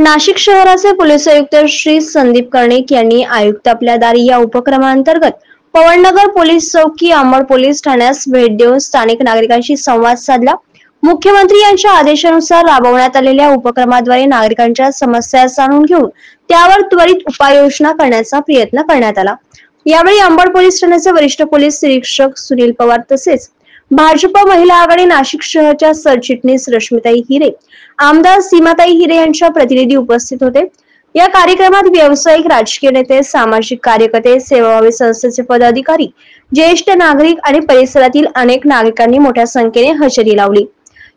नाशिक शहराचे पोलीस आयुक्त श्री संदीप कर्णिक यांनी आयुक्त आपल्या दारी या उपक्रमांतर्गत पवननगर पोलीस चौकी अंबड पोलीस ठाण्यास भेट देऊन स्थानिक नागरिकांशी संवाद साधला। मुख्यमंत्री यांच्या आदेशानुसार राबवण्यात आलेल्या उपक्रमाद्वारे नागरिकांच्या समस्या जाणून घेऊन त्यावर त्वरित उपाययोजना करण्याचा प्रयत्न करण्यात आला। यावेळी अंबड पोलीस ठाण्याचे वरिष्ठ पोलीस निरीक्षक सुनील पवार तसेच भाजप महिला आघाडी नाशिक शहराच्या सरचिटणीस रश्मिताई हिरे, आमदार सीमाताई हिरे यांच्या प्रतिनिधी उपस्थित होते। या कार्यक्रमात व्यावसायिक, राजकीय नेते, सामाजिक कार्यकर्ते, सेवाभावी संस्थेचे पदाधिकारी, ज्येष्ठ नागरिक आणि परिसरातील अनेक नागरिकांनी मोठ्या संख्येने हजेरी लावली।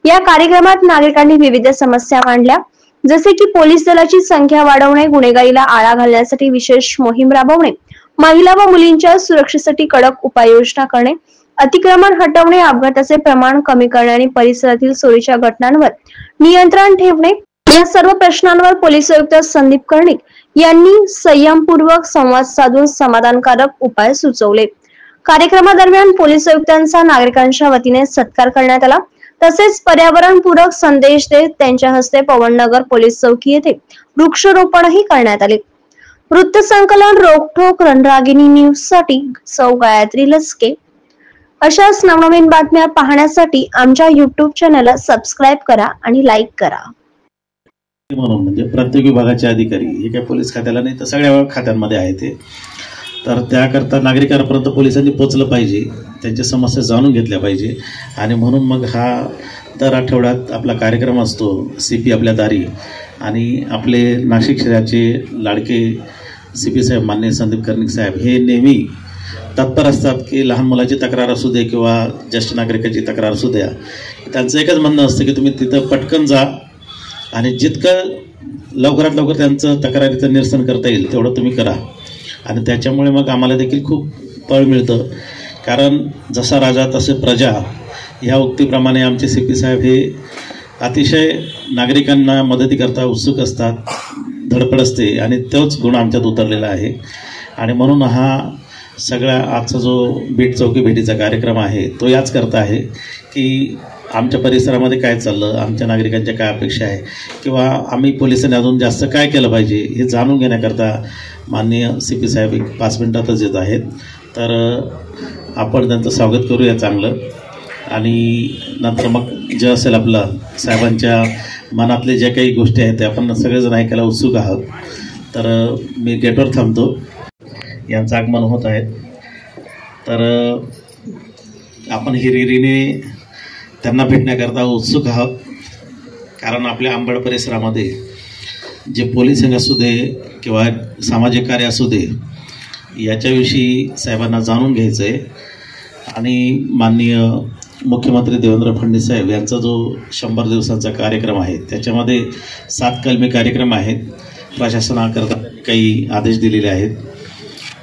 या कार्यक्रमात नागरिकांनी विविध समस्या मांडल्या, जसे की पोलीस दलाची संख्या वाढवणे, गुन्हेगारीला आळा घालण्यासाठी विशेष मोहीम राबवणे, महिला व मुलींच्या सुरक्षेसाठी कडक उपाययोजना करणे, अतिक्रमण हटवणे, अपघाताचे प्रमाण कमी करणे आणि परिसरातील चोरीच्या घटनांवर नियंत्रण ठेवणे। या सर्व प्रश्नांवर पोलीस आयुक्त संदीप कर्णिक यांनी संयमपूर्वक संवाद साधून समाधानकारक उपाय सुचवले। कार्यक्रमादरम्यान पोलीस आयुक्तांचा नागरिकांच्या वतीने सत्कार करण्यात आला। तसेच पर्यावरणपूरक संदेश देत त्यांच्या हस्ते पवननगर पोलीस चौकी येथे वृक्षारोपणही करण्यात आले। वृत्तसंकलन रोकठोक रणरागिणी न्यूज साठी सौ गायत्री लसके। अशाच नवनवीन बातम्या पाहण्यासाठी आमच्या YouTube चॅनलला सबस्क्राइब करा आणि लाईक करा। म्हणून म्हणजे प्रत्येक विभागाचे अधिकारी हे काही पोलीस खात्याला नाही तर सगळ्या खात्यांमध्ये आहे ते, तर त्याकरता नागरिकांपर्यंत पोलिसांनी पोहोचलं पाहिजे, त्यांच्या समस्या जाणून घेतल्या पाहिजे। आणि म्हणून मग हा दर आठवड्यात आपला कार्यक्रम असतो CP आपल्या दारी। आणि आपले नाशिक शहराचे लाडके CP साहेब माननीय संदीप कर्णिक साहेब हे नेहमी तत्पर असतात की लहान मुलाची तक्रार असू दे किंवा ज्येष्ठ नागरिकाची तक्रार असू द्या, त्यांचं एकच म्हणणं असतं की तुम्ही तिथं पटकन जा आणि जितकं लवकरात लवकर त्यांचं तक्रारीचं निरसन करता येईल तेवढं तुम्ही करा। आणि त्याच्यामुळे मग आम्हाला देखील खूप बळ मिळतं, कारण जसा राजा तसे प्रजा ह्या उक्तीप्रमाणे आमचे CP साहेब हे अतिशय नागरिकांना मदतीकरता उत्सुक असतात, धडपड असते आणि तोच गुण आमच्यात उतरलेला आहे। आणि म्हणून हा सगळा आजचा जो बीट चौकी भेटीचा कार्यक्रम आहे तो याच करता आहे की आमच्या परिसरामध्ये काय चाललं, आमच्या नागरिकांच्या काय अपेक्षा आहे किंवा आम्ही पोलिसांनी अजून जास्त काय केलं पाहिजे हे जाणून घेण्याकरता माननीय CP साहेब 5 मिनिटातच येत आहेत। तर आपण त्यांचं स्वागत करूया चांगलं, आणि नंतर मग जे असेल आपलं साहेबांच्या मनातले ज्या काही गोष्टी आहेत ते आपण सगळेजण ऐकायला उत्सुक आहोत। तर मी गेटवर थांबतो, यांचं आगमन होत आहे। तर आपण हिरिरीने त्यांना भेटण्याकरता उत्सुक आहोत, कारण आपल्या अंबड परिसरामध्ये जे पोलिसिंग असू दे किंवा सामाजिक कार्य असू दे याच्याविषयी साहेबांना जाणून घ्यायचं आहे। आणि माननीय मुख्यमंत्री देवेंद्र फडणवीस साहेब यांचा जो 100 दिवसांचा कार्यक्रम आहे त्याच्यामध्ये 7 कलमी कार्यक्रम आहेत। प्रशासनाकरता काही आदेश दिलेले आहेत,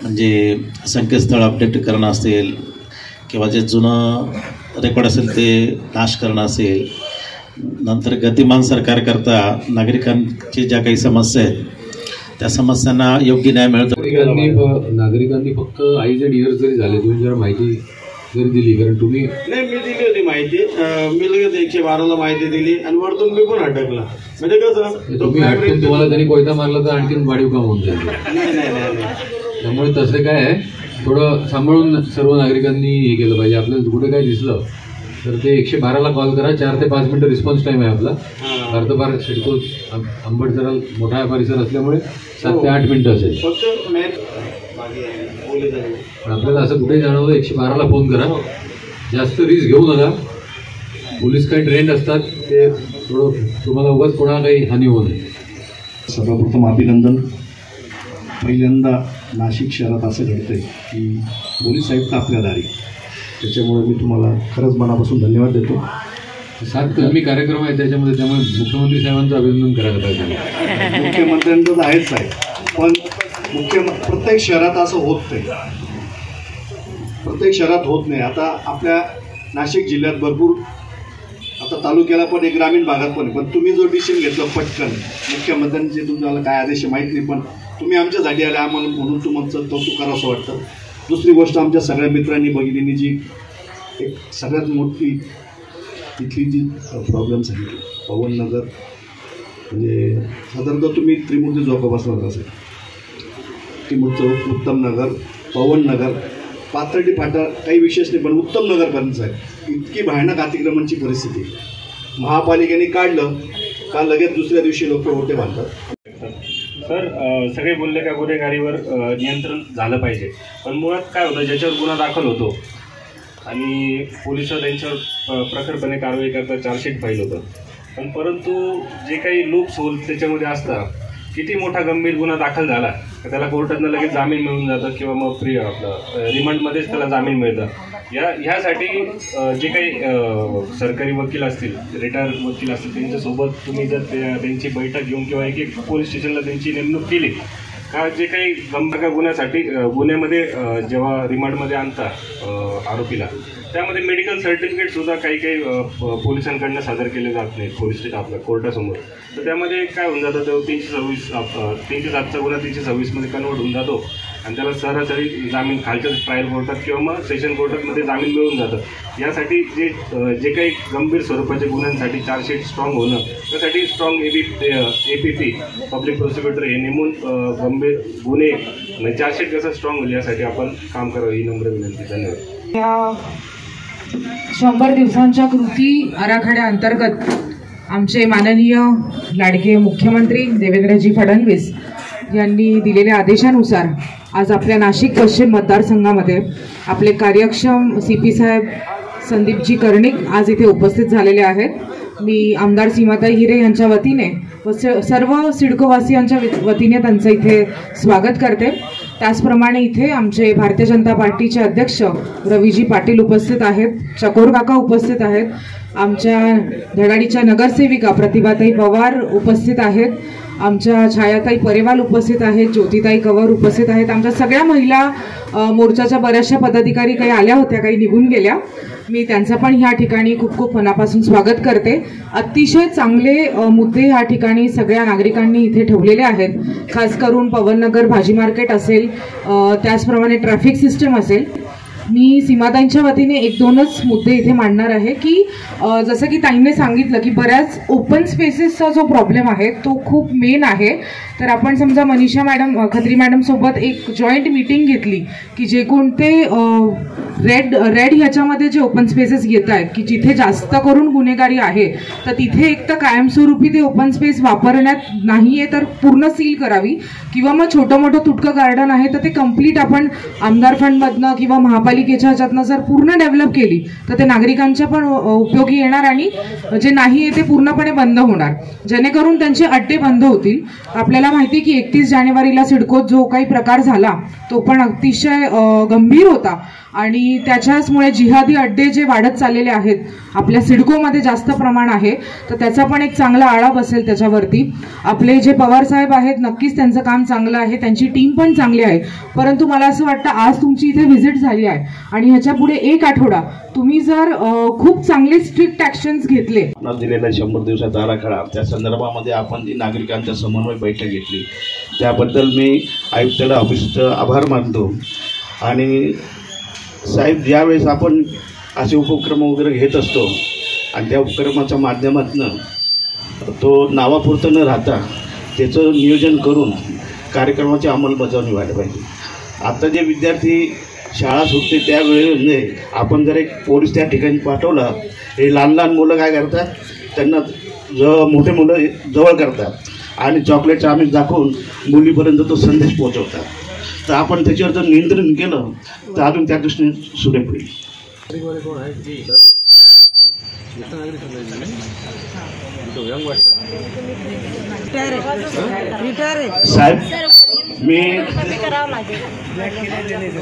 म्हणजे संकेतस्थळ अपडेट करणं असेल किंवा जे जुनं रेकॉर्ड असेल ते नाश करणं असेल, नंतर गतिमान सरकारकरता नागरिकांची ज्या काही समस्या आहेत त्या समस्यांना योग्य न्याय मिळतो। नागरिकांनी फक्त IZ इयर्स जरी झाले तुम्ही जरा माहिती जरी दिली, कारण तुम्ही नाही मी दिली होती माहिती, मी लगेच 112ला माहिती दिली आणि वरतून मी पण अटकला। म्हणजे कसं तुम्ही हटकून तुम्हाला त्यांनी कोयता मारला तर आणखीन वाढीव काम होऊन जाईल। त्यामुळे तसं काय आहे, थोडं सांभाळून सर्व नागरिकांनी हे केलं पाहिजे। आपल्याला कुठे काय दिसलं तर ते 112ला कॉल करा, 4 ते 5 मिनिटं रिस्पॉन्स टाईम आहे आपला। भारतभार सिडको अंबड जरा मोठा परिसर असल्यामुळे 7 ते 8 मिनिटं असेल। आपल्याला असं कुठेही जाणवलं 112ला फोन करा, जास्त रिस्क घेऊ नका। पोलीस काही ट्रेंड असतात, ते थोडं तुम्हाला उगाच कोणाला काही हानी होऊ नये। सर्वप्रथम अभिनंदन। पहिल्यांदा नाशिक शहरात असं घडतंय की पोलीस आयुक्त आपल्या दारी, त्याच्यामुळे मी तुम्हाला खरंच मनापासून धन्यवाद देतो। 7 कलमी कार्यक्रम आहे त्याच्यामुळे, त्यामुळे मुख्यमंत्री साहेबांचं अभिनंदन करायला पाहिजे। मुख्यमंत्र्यांचं तर आहेच आहे, पण प्रत्येक शहरात असं होत नाही, प्रत्येक शहरात होत नाही। आता आपल्या नाशिक जिल्ह्यात भरपूर, आता तालुक्याला पण एक ग्रामीण भागात पण तुम्ही जो डिसिजन घेतला पटकन, मुख्यमंत्र्यांचे तुम्हाला काय आदेश माहीत नाही, पण तुम्ही आमच्यासाठी आले, आम्हाला म्हणून तुमचं कौतुक करावं असं वाटतं। दुसरी गोष्ट, आमच्या सगळ्या मित्रांनी भगिनींनी जी एक सगळ्यात मोठी तिथली जी प्रॉब्लेम सांगितली, पवननगर म्हणजे साधारणतः तुम्ही त्रिमूर्ती चौकापासून असेल, त्रिमूर्ती चौक, उत्तम नगर, पवन नगर, पाथर्डी फाटा काही विशेष नाही, पण उत्तम नगरपर्यंत आहे. इतकी भयानक अतिक्रमणची परिस्थिती महापालिकेने काढलं का लगेच दुसऱ्या दिवशी लोक होते बांधतात. सर, सगळे बोलले का गुन्हेगारीवर नियंत्रण झालं पाहिजे, पण मुळात काय होतं, ज्याच्यावर गुन्हा दाखल होतो आणि पोलिस त्यांच्यावर प्रखरपणे कारवाई करता चार्जशीट फाईल होतं, पण परंतु जे काही लूप्स होल त्याच्यामध्ये असतात, किती मोठा गंभीर गुन्हा दाखल झाला तर त्याला कोर्टातनं लगेच जामीन मिळून जातं किंवा मग रिमांडमध्येच त्याला जामीन मिळतं. ह्यासाठी जे काही सरकारी वकील असतील, रिटायर्ड वकील असतील, त्यांच्यासोबत तुम्ही जर त्यांची बैठक घेऊन किंवा एक पोलीस स्टेशनला त्यांची नेमणूक केली का, जे काही गंभीर गुन्ह्यासाठी गुन्ह्यामध्ये जेव्हा रिमांडमध्ये आणता आरोपीला, त्यामध्ये मेडिकल सर्टिफिकेटसुद्धा काही पोलिसांकडनं सादर केले जात नाहीत पोलीस स्टेशन आपल्या कोर्टासमोर. तर त्यामध्ये काय होऊन जातं, तो 307चा गुन्हा 326मध्ये कन्वर्ट होऊन जातो आणि त्याला सरासरी जामीन खालच्या ट्रायल कोर्टात किंवा मग सेशन कोर्टामध्ये जामीन मिळून जातं. यासाठी जे काही गंभीर स्वरूपाच्या गुन्ह्यांसाठी चार्जशीट स्ट्रॉंग होणं, त्यासाठी स्ट्रॉंग APP पब्लिक प्रोसिक्युटर हे नेमून गंभीर गुन्हे म्हणजे चार्जशीट कसं स्ट्रॉंग होईल यासाठी आपण काम करावं ही नम्र विनंती. धन्यवाद. या 100 दिवसांच्या कृती आराखड्याअंतर्गत आमचे माननीय लाडके मुख्यमंत्री देवेंद्रजी फडणवीस यांनी दिलेल्या आदेशानुसार आज आपल्या नाशिक पश्चिम मतदारसंघामध्ये आपले कार्यक्षम CP साहेब संदीपजी कर्णिक आज इथे उपस्थित झालेले आहेत. मी आमदार सीमाताई हिरे यांच्या वतीने व सर्व सिडकोवासियांच्या वतीने त्यांचं इथे स्वागत करते. त्याचप्रमाणे इथे आमचे भारतीय जनता पार्टीचे अध्यक्ष रवीजी पाटील उपस्थित आहेत, चकोर काका उपस्थित आहेत, आमच्या धडाडीच्या नगरसेविका प्रतिभाताई पवार उपस्थित आहेत, आमच्या छायाताई परेवाल उपस्थित आहेत, ज्योतिताई कवर उपस्थित आहेत. आमच्या सगळ्या महिला मोर्चाच्या बऱ्याचशा पदाधिकारी काही आल्या होत्या, काही निघून गेल्या. मी त्यांचं पण ह्या ठिकाणी खूप खूप मनापासून स्वागत करते. अतिशय चांगले मुद्दे ह्या ठिकाणी सगळ्या नागरिकांनी इथे ठेवलेले आहेत. खास करून पवननगर भाजी मार्केट असेल, त्याचप्रमाणे ट्रॅफिक सिस्टम असेल. मी सीमाताईंच्या वतीने 1-2च मुद्दे इथे मांडणार आहे की जसं की ताईंनी सांगितलं की बऱ्याच ओपन स्पेसेसचा जो प्रॉब्लेम आहे तो खूप मेन आहे. तर आपण समजा मनीषा मॅडम खत्री मॅडम सोबत एक जॉईंट मीटिंग घेतली की जे कोणते रेड ह्याच्यामध्ये जे ओपन स्पेसेस येत आहेत की जिथे जास्त करून गुन्हेगारी आहे, तर तिथे एक तर कायमस्वरूपी ते ओपन स्पेस वापरण्यात नाहीये तर पूर्ण सील करावी, किंवा मग छोटं मोठं तुटकं गार्डन आहे तर ते कम्प्लीट आपण आमदार फंडमधनं किंवा महापालिकेच्या ह्याच्यातनं जर पूर्ण डेव्हलप केली तर ते नागरिकांच्या पण उपयोगी येणार आणि जे नाही आहे ते पूर्णपणे बंद होणार, जेणेकरून त्यांचे अड्डे बंद होतील. आपल्याला माहिती की 31 जानेवारीला सिडकोत जो काही प्रकार झाला तो पण अतिशय गंभीर होता आणि त्याच्याचमुळे जिहादी अड्डे जे वाढत चाललेले आहेत आपल्या सिडकोमध्ये जास्त प्रमाण आहे, तर त्याचा पण एक चांगला आळा बसेल त्याच्यावरती. आपले जे पवार साहेब आहेत नक्कीच त्यांचं काम चांगलं आहे, त्यांची टीम पण चांगली आहे. परंतु मला असं वाटतं आज तुमची इथे व्हिजिट झाली आहे आणि ह्याच्या पुढे 1 आठवडा तुम्ही जर खूप चांगले स्ट्रिक्ट ऍक्शन्स घेतले. दिलेला 100 दिवसाचा आराखडा त्या संदर्भामध्ये आपण जी नागरिकांच्या समन्वय बैठक घेतली त्याबद्दल मी आयुक्तालय ऑफिसचं आभार मानतो. आणि साहेब, ज्यावेळेस आपण असे उपक्रम वगैरे घेत असतो आणि त्या उपक्रमाच्या माध्यमातून तो नावापुरतं न राहता त्याचं नियोजन करून कार्यक्रमाची अंमलबजावणी व्हायला पाहिजे. आता जे विद्यार्थी शाळा सुटते त्यावेळेमध्ये आपण जर एक पोलीस त्या ठिकाणी पाठवला, हे लहान लहान मुलं काय करतात, त्यांना मोठे मुलं जवळ करतात आणि चॉकलेटचं आमिष दाखवून मुलीपर्यंत तो संदेश पोहोचवतात. तर आपण त्याच्यावर जर नियंत्रण केलं तर अजून त्या दृष्टीने सुरेख होईल. साहेब, मी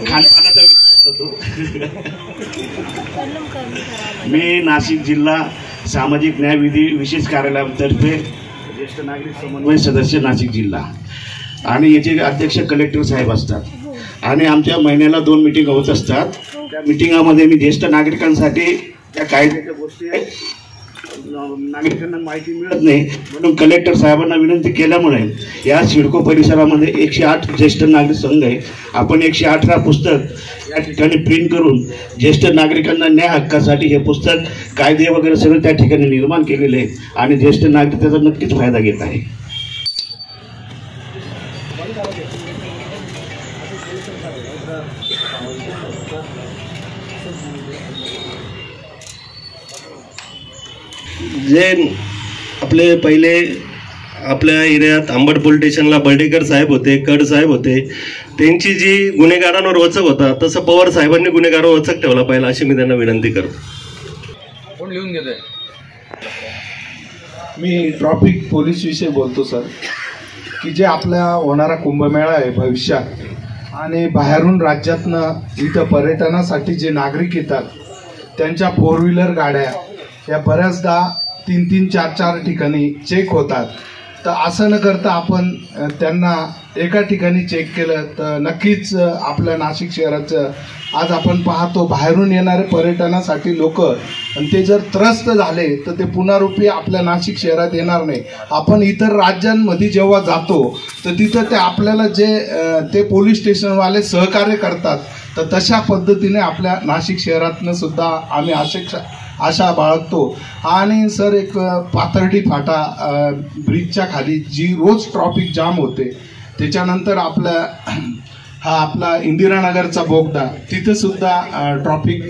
खानपानाचा विचार करतो. मी नाशिक जिल्हा सामाजिक न्याय विधी विशेष कार्यालयातर्फे ज्येष्ठ नागरिक समन्वय सदस्य नाशिक जिल्हा आणि याचे अध्यक्ष कलेक्टर साहेब असतात आणि आमच्या महिन्याला 2 मीटिंग होत असतात. त्या मिटिंगामध्ये मी ज्येष्ठ नागरिकांसाठी त्या कायद्याच्या गोष्टी नागरिकांना माहिती मिळत नाही, म्हणून कलेक्टर साहेबांना विनंती केल्यामुळे या सिडको परिसरामध्ये 108 ज्येष्ठ नागरिक संघ आहे. आपण 118 पुस्तक या ठिकाणी प्रिंट करून ज्येष्ठ नागरिकांना न्याय हक्कासाठी हे पुस्तक कायदे वगैरे सगळं त्या ठिकाणी निर्माण केलेले आहे आणि ज्येष्ठ नागरिक त्याचा नक्कीच फायदा घेत आहे. जे आपले पहिले आपल्या एरियात अंबड पोलीस स्टेशनला बर्डेकर साहेब होते, कड साहेब होते, त्यांची जी गुन्हेगारांवर वचक होता तसं पवार साहेबांनी गुन्हेगारांवर वचक ठेवला पाहिजे अशी मी त्यांना विनंती करतो. कोण लिहून घेतोय? मी ट्रॉफिक पोलीस विषयी बोलतो सर, की जे आपला होणारा कुंभमेळा आहे भविष्यात आणि बाहेरून राज्यातनं इथं पर्यटनासाठी जे नागरिक येतात त्यांच्या 4 व्हीलर गाड्या या बऱ्याचदा 3-3, 4-4 ठिकाणी चेक होतात. तर असं न करता आपण त्यांना एका ठिकाणी चेक केलं तर नक्कीच आपल्या नाशिक शहराचं आज आपण पाहतो बाहेरून येणारे पर्यटनासाठी लोक आणि ते जर त्रस्त झाले तर ते पुनरुपी आपल्या नाशिक शहरात येणार नाही. आपण इतर राज्यांमध्ये जेव्हा जातो तर तिथं ते आपल्याला ते पोलीस स्टेशनवाले सहकार्य करतात. तर तशा पद्धतीने आपल्या नाशिक शहरातनं सुद्धा आम्ही आशा बाळगतो. आणि सर एक पाथर्डी फाटा ब्रिजच्या खाली जी रोज ट्रॉफिक जाम होते, त्याच्यानंतर आपला इंदिरानगरचा बोगदा तिथे सुद्धा ट्रॉफिक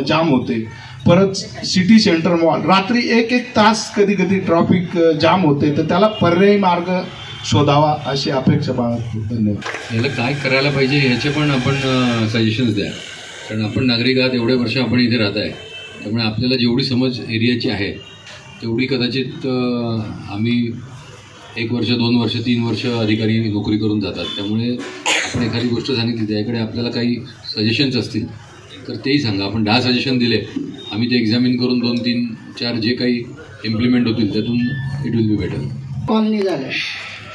जाम होते. परत सिटी सेंटर मॉल रात्री 1-1 तास कधी कधी ट्रॉफिक जाम होते. तर त्याला पर्यायी मार्ग शोधावा अशी अपेक्षा बाळगतो. धन्यवाद. याला काय करायला पाहिजे ह्याचे पण आपण सजेशन्स द्या, कारण आपण नागरिक आहात, एवढे वर्ष आपण इथे राहत आहे, त्यामुळे आपल्याला जेवढी समज एरियाची आहे तेवढी कदाचित आम्ही 1 वर्ष 2 वर्ष 3 वर्ष अधिकारी नोकरी करून जातात. त्यामुळे आपण एखादी गोष्ट सांगितली त्याकडे आपल्याला काही सजेशन्स असतील तर तेही सांगा. आपण 10 सजेशन दिले, आम्ही ते एक्झामिन करून 2, 3, 4 जे काही इम्प्लिमेंट होतील त्यातून it will be better. Colony झालं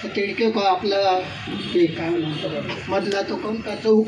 तर तिडके आपला काय म्हणतो मधला तो कोणता चौक